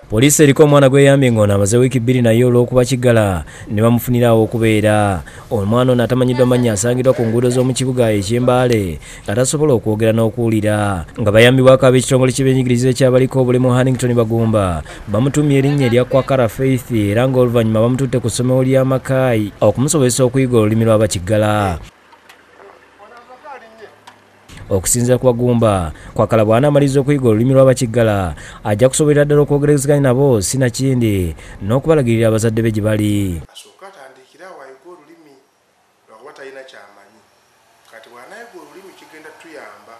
Poliisi eriko omwana gweyambye ng'ono amaze wiiki 2 naye olw'okuba kiggala ne bamufunirawo okubeera. Omwana ono atamanyiddwa mannya asangidwa ku nguudo z'omu kibuga eky'Embaale nga tasobola okwogera n'okuwulira. Nga bayambibwako ab'ekitongole ky'ebyenjigiriza ekyabaliko obulemu Hannington Bagumba bamutumye erinnya erya Kwakara Faith era ng'oluvannyuma bamututte ku ssomero lya Makai okumusobozesa okuyiga olulimi lw'Abakiggala. Okusinziira ku Bagumba, Kwakala bw'anaamaliza okuyiga olulimi lw'Abakiggala ajja kusobolera ddala okwogerezeganya nabo sinakindi n'okubalagirira abazadde be gye bali. Asooka atandikira awo ayiga olulimi lwakuba talina ky'amanyi. Kati bw'anaayiga olulimi kigenda tuyamba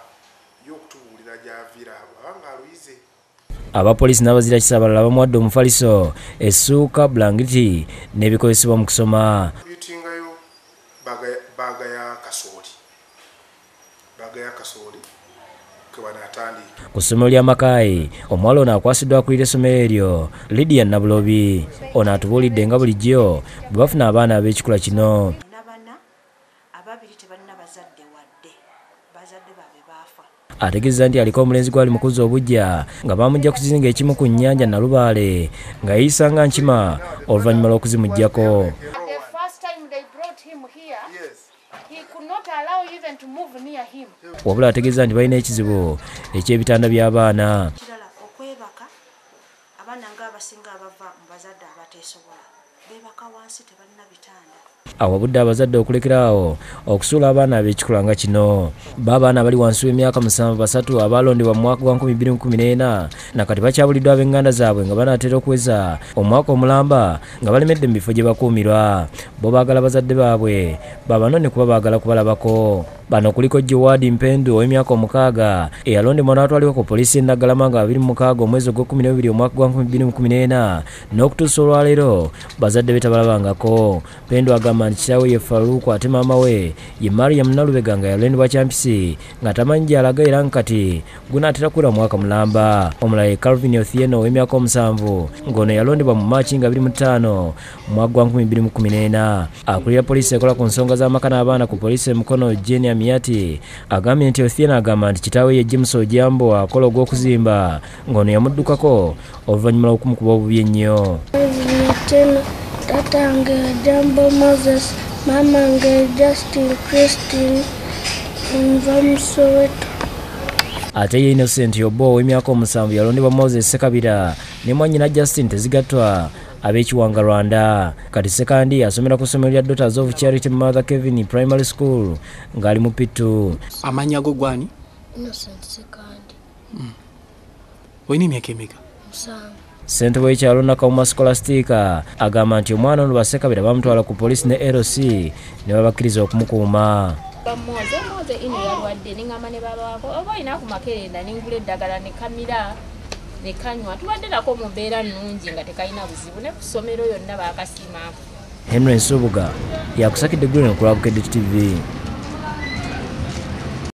y'okutubuulira gy'aviira abanga aluyize. Abapoliisi n'abazira kisa abalala bamuwadde omufaliso, essuuka, bulangiti n'ebikozesebwa mu kusoma. Tuyitingayo baaga ya kasooli. Baaga ya kasooli ke banaatandika. Ku ssomero lya Makai, omuwala ono akwasiddwa akulira essomero eryo, Lydia Nabulobi. Ono atubuulidde nga bulijjo bwe bafuna abaana ab'ekikula kino. Ategeeza nti aliko omulenzi gwali mukuzi obujja nga bamujja ku kizinga ekimu ku nnyanja Nalubaale nga yeeyisa nga nkima oluvannyuma lw'okuzimuggyako. Wabula ategeeza nti balina ekizibu eky'ebitanda by'abaana. Okwebaka abaana ng'abasinga abava mu bazadde abateesobola beebaka wansi tebalina bitanda. Awabudde abazadde okulekeraawo okusuula abaana ab'ekikula nga kino. B'abaana abali wansi w'emyaka 7 abaalondebwa mu mwaka gwa 2014 nakati bakyabuliddwa ab'enganda zaabwe nga banaatera okuweza omwaka omulamba nga balemedde mu bifo gye bakuumirwa. Bo baagala bazadde baabwe babanone kuba baagala kubalabako. Bano kuliko Jowadi Mpendu ow'emyaka 6 eyalondebwa n'atwalibwa ku poliisi y'e Naggalama nga 26 omwezi ogw'Okubiri omwaka gwa 2014 n'okutuusa olwaleero bazadde be tabalabangako. Mpendu agamba nti kitaawe ye Faruku ate maama we ye Mariam Nalubega nga yalondebwa kyampisi nga tamanyi gy'alaga era nkati gunaatera kuwera mwaka mulamba. Omulala ye Calvin Othieno ow'emyaka 7 ng'ono yalondebwa mu Maaci nga 25 mu mwaka gwa 2014. Akulira poliisi ekola ku nsonga z'amaka n'abaana ku poliisi emukono Jenny Amiyati agambye nti Othieno agamba nti kitaawe ye James Ojambo akola ogw'okuzimba ng'ono yamuddukako oluvannyuma lw'okumukuba obubi ennyo. Tatange Jambo Moses, mamange Justin Christine, nva mu Soweto. Ate ye Innocent Yobo ow'emyaka 7 yalondebwa Moses Sekabira ne mwannyina Justin Tezigattwa ab'ekiwanga Rwanda. Kati Sekandi asomera ku ssomero lya Daughters of Charity Mother Kevin Primary School ng'ali mu Pitu. Amannya go gwani? Innocent Sekandi. Oyina emyaka emeka? 7. Ssentebe w'ekyalo Nakawuma Scholastica agamba nti omwana ono Basekabira bamutwala ku poliisi ne LC ne babakkiriza okumukuuma. Moze ino yalwadde n'engamba ne baba wako oba olina ku makerenda n'engula eddagala ne kamira ne kanywa tubadde nako mu mbeera nnungi nga tekalina buzibu ne ku ssomero yonna baakasiima. Henry Nsubuga yakusakidde Green ku Bukedde TV.